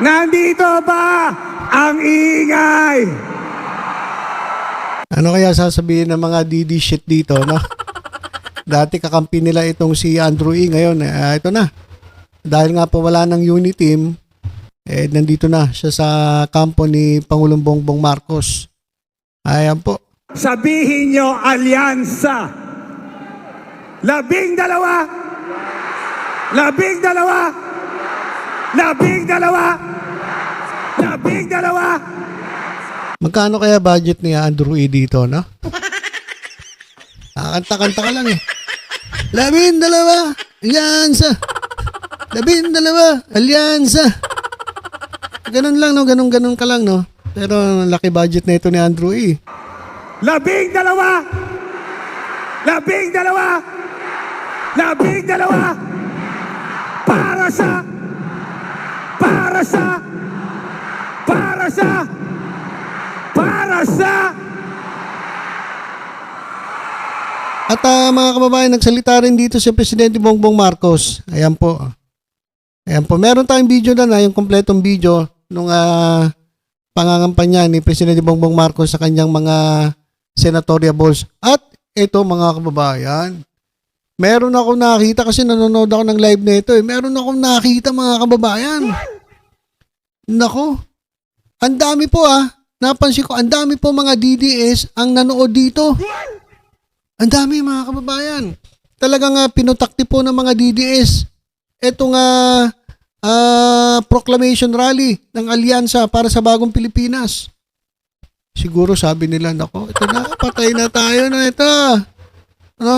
Nandito ba ang ingay? Ano kaya sasabihin ng mga DD shit dito, no? Dati kakampi nila itong si Andrew E. Ngayon, ito na. Dahil nga po wala ng unit team, nandito na siya sa kampo ni Pangulong Bongbong Marcos. Ayan po. Sabihin nyo, alyansa. 12. 12. 12. Magkano kaya budget ni Andrew E. dito, no? Kanta-kanta ka lang eh. 12, alyansa. 12, alyansa. Ganun lang, no? Ganun ka lang, no? Pero laki budget na ito ni Andrew E. 12. 12. Para sa At mga kababayan, nagsalita rin dito si Presidente Bongbong Marcos. Ayan po. Ayan po. Meron tayong video na yung kompletong video nung pangangampanya ni Presidente Bongbong Marcos sa kanyang mga senatorial balls. At ito mga kababayan, meron ako nakita kasi nanonood ako ng live na ito. Meron akong nakita mga kababayan. Nako. Ang dami po Napansin ko, ang dami po mga DDS ang nanood dito. Ang dami mga kababayan. Talagang pinutakti po ng mga DDS. Itong proclamation rally ng Alyansa para sa Bagong Pilipinas. Siguro sabi nila, nako, ito na, patay na tayo na ito.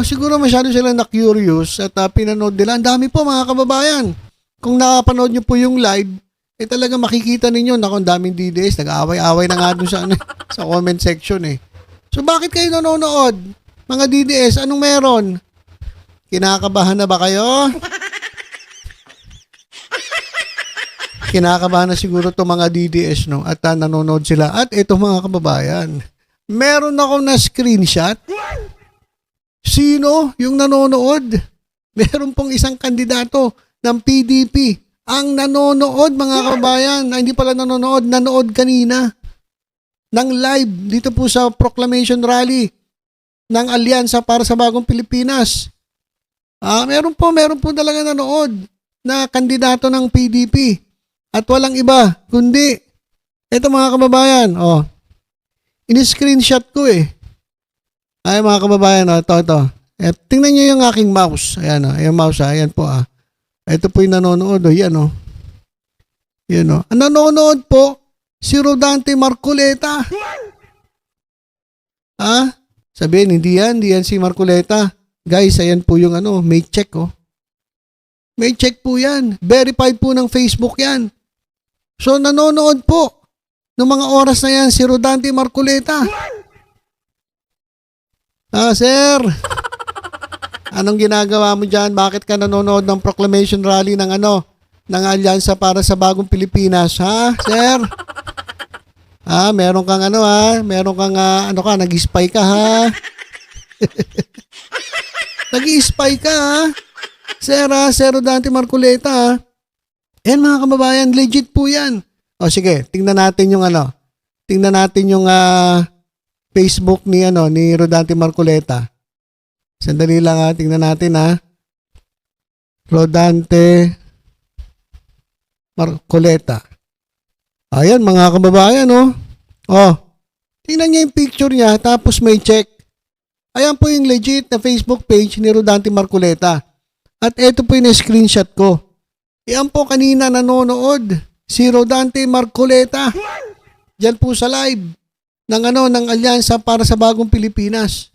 Siguro masyado sila na-curious at pinanood nila. Ang dami po mga kababayan. Kung nakapanood nyo po yung live, talaga makikita ninyo, nako, ang daming DDS. Nag-aaway-aaway na nga dun sa comment section eh. So bakit kayo nanonood? Mga DDS, anong meron? Kinakabahan na ba kayo? Kinakabahan na siguro to mga DDS, no? At nanonood sila. At ito mga kababayan, meron akong na-screenshot. Sino yung nanonood? Meron pong isang kandidato ng PDP ang nanonood mga kababayan. Na hindi pala nanonood kanina ng live dito po sa proclamation rally ng Alyansa para sa Bagong Pilipinas. Meron po talaga nanood na kandidato ng PDP at walang iba kundi ito mga kababayan. Ini-screenshot ko eh. Ay mga kababayan, ito. Tingnan niyo yung aking mouse. Ayan yung mouse ayan po Ito po yung nanonood yan Yan Ang nanonood po si Rodante Marcoleta. Sabihin, hindi yan si Marcoleta. Guys, ayan po yung may check May check po yan. Verified po ng Facebook yan. So, nanonood po ng mga oras na yan si Rodante Marcoleta. Sir, anong ginagawa mo dyan? Bakit ka nanonood ng proclamation rally ng ng Alyansa para sa Bagong Pilipinas? Sir? Meron kang meron kang nag-spy ka Nag-spy ka Sir Rodante Marcoleta Yan mga kababayan, legit po yan. Sige, tingnan natin yung tingnan natin yung Facebook ni Rodante Marcoleta. Sandali lang tingnan natin Rodante Marcoleta. Ayan mga kababayan tingnan niya yung picture niya tapos may check. Ayan po yung legit na Facebook page ni Rodante Marcoleta. At ito po yung screenshot ko. Ayan po kanina nanonood si Rodante Marcoleta. Diyan po sa live ng Alyansa para sa Bagong Pilipinas.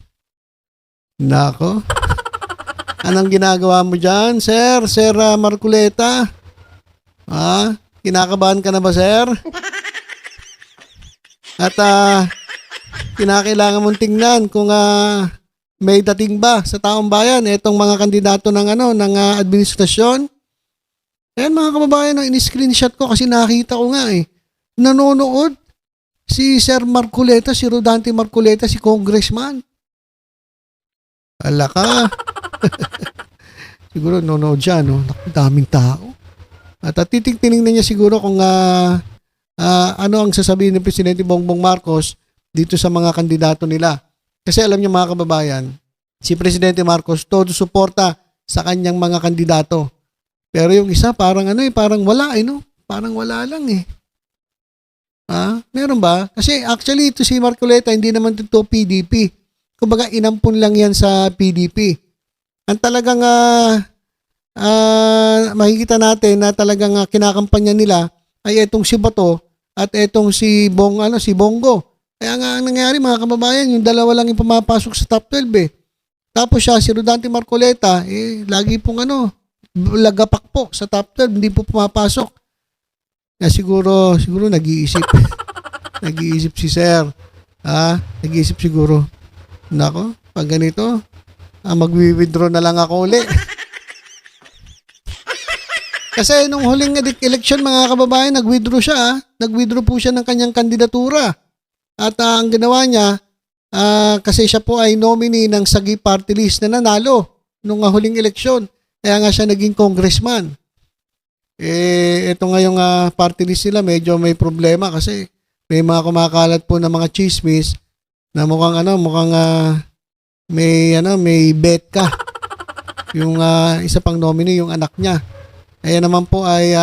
Nako. Anong ginagawa mo dyan, Sir Marcoleta? Kinakabahan ka na ba, sir? At kinakailangan mong tingnan kung may dating ba sa taong bayan itong mga kandidato ng ng administrasyon. Ayan mga kababayan, ini-screenshot ko kasi nakita ko nga nanonood si Sir Marcoleta, si Rodante Marcoleta, si congressman. Ala ka. Siguro nanonood siya, daming tao. At titingnan niya siguro kung ano ang sasabihin ng Presidente Bongbong Marcos dito sa mga kandidato nila. Kasi alam niyo mga kababayan, si Presidente Marcos todo suporta sa kanyang mga kandidato. Pero yung isa parang parang wala no? Parang wala lang eh. Meron ba? Kasi actually ito si Marcoleta hindi naman ito PDP. Kumbaga inampun lang yan sa PDP. Ang talagang makikita natin na talagang kinakampanya nila ay itong si Bato at itong si Bongo. Kaya nga ang nangyari mga kababayan, yung dalawa lang yung pumapasok sa top 12 eh. Tapos siya, si Rodante Marcoleta, lagi pong lagapak po sa top 12, hindi po pumapasok. Kaya siguro nag-iisip. Nag-iisip si Sir. Nag-iisip siguro. Nako, pag ganito, magwi-withdraw na lang ako uli. Kasi nung huling election mga kababayan, nag-withdraw siya. Nag-withdraw po siya ng kanyang kandidatura. At ang ginawa niya, kasi siya po ay nominee ng Sagi Party List na nanalo nung huling eleksyon. Kaya nga siya naging congressman. Ito nga yung party list nila medyo may problema kasi may mga kumakalat po ng mga chismis na mukhang may bet ka. Yung isa pang nominee, yung anak niya. Ayan naman po ay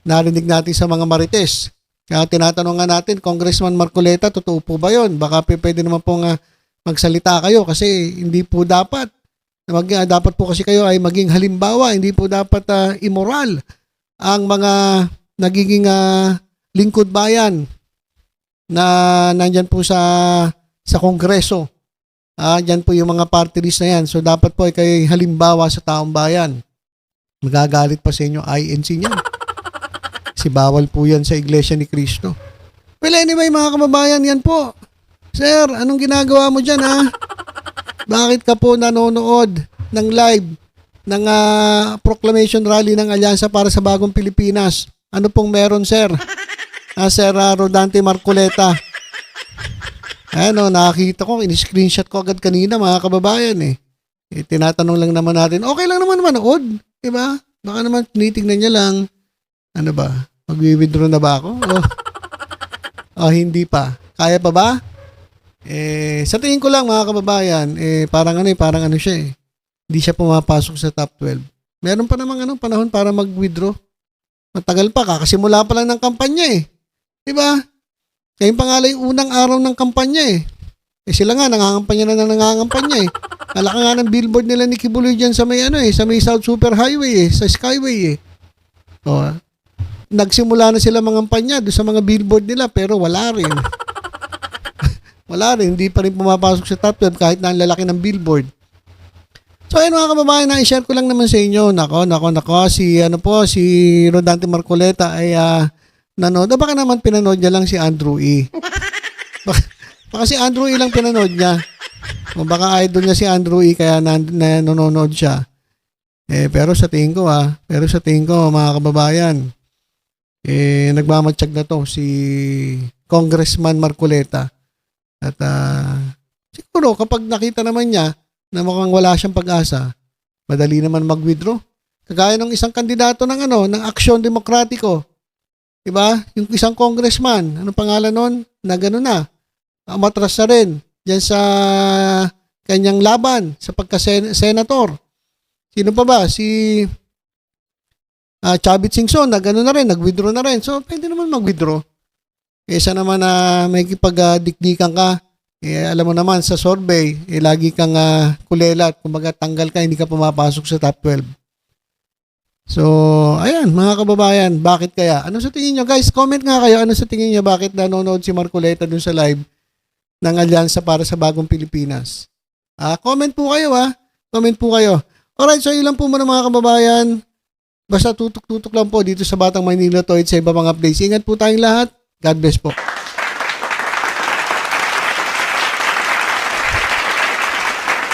narinig natin sa mga marites. Kaya tinatanong nga natin, Congressman Marcoleta, totoo po ba yun? Baka pwede naman pong magsalita kayo kasi hindi po dapat. Dapat po kasi kayo ay maging halimbawa, hindi po dapat immoral ang mga nagiging lingkod bayan na nandyan po sa Kongreso. Dyan po yung mga party list na yan. So dapat po ay kayo halimbawa sa taong bayan. Magagalit pa sa inyo INC niyan. Kasi bawal po yan sa Iglesia ni Cristo. Well anyway mga kababayan, yan po. Sir, anong ginagawa mo dyan Bakit ka po nanonood ng live ng proclamation rally ng Alyansa para sa Bagong Pilipinas? Ano pong meron, sir? Sir Rodante Marcoleta. Nakakita ko, in-screenshot ko agad kanina mga kababayan tinatanong lang naman natin, okay lang naman manood, diba? Baka naman tinitignan niya lang, ano ba, mag-withdraw na ba ako? Hindi pa. Kaya pa ba? Sa tingin ko lang mga kababayan, parang ano siya Hindi siya pumapasok sa top 12. Meron pa namang panahon para mag-withdraw. Matagal pa, kakasimula pa lang ng kampanya Diba? Kayong pangalay unang araw ng kampanya sila nga, nangangampanya na nangangampanya Alaka nga ng billboard nila ni Kibuloy dyan sa may sa may South Super Highway sa Skyway Nagsimula na sila mangampanya doon sa mga billboard nila pero wala rin. Wala rin, hindi pa rin pumapasok sa top 12 kahit na ang lalaki ng billboard. So ayun mga kababayan, na-share ko lang naman sa inyo. Nako, si Rodante Marcoleta ay nanood. Baka naman pinanood niya lang si Andrew E. Baka si Andrew E lang pinanood niya. O baka idol niya si Andrew E kaya nanonood siya. Pero sa tingin ko mga kababayan, nagmamatsyag na to si Congressman Marcoleta. At siguro kapag nakita naman niya na mukhang wala siyang pag-asa, madali naman mag-withdraw. Kagaya ng isang kandidato ng Aksyon Demokratiko. Diba? Yung isang congressman, anong pangalan nun? Na gano'n na. Umatras na rin dyan sa kanyang laban sa pagka-senator. Sino pa ba? Si Chavit Singson, na gano'n na rin, nag-withdraw na rin. So, pwede naman mag-withdraw. Kesa naman na may kipag-dikdikan ka, alam mo naman sa survey, lagi kang kulelat, kumbaga tanggal ka, hindi ka pumapasok sa top 12. So, ayan, mga kababayan, bakit kaya? Ano sa tingin nyo? Guys, comment nga kayo, ano sa tingin nyo, bakit nanonood si Marcoleta dun sa live ng Alyansa para sa Bagong Pilipinas? Comment po kayo comment po kayo. Alright, so ilan po muna mga kababayan, basta tutok-tutok lang po dito sa Batang Manila Toid sa iba mga updates. Ingat po tayong lahat. God bless po.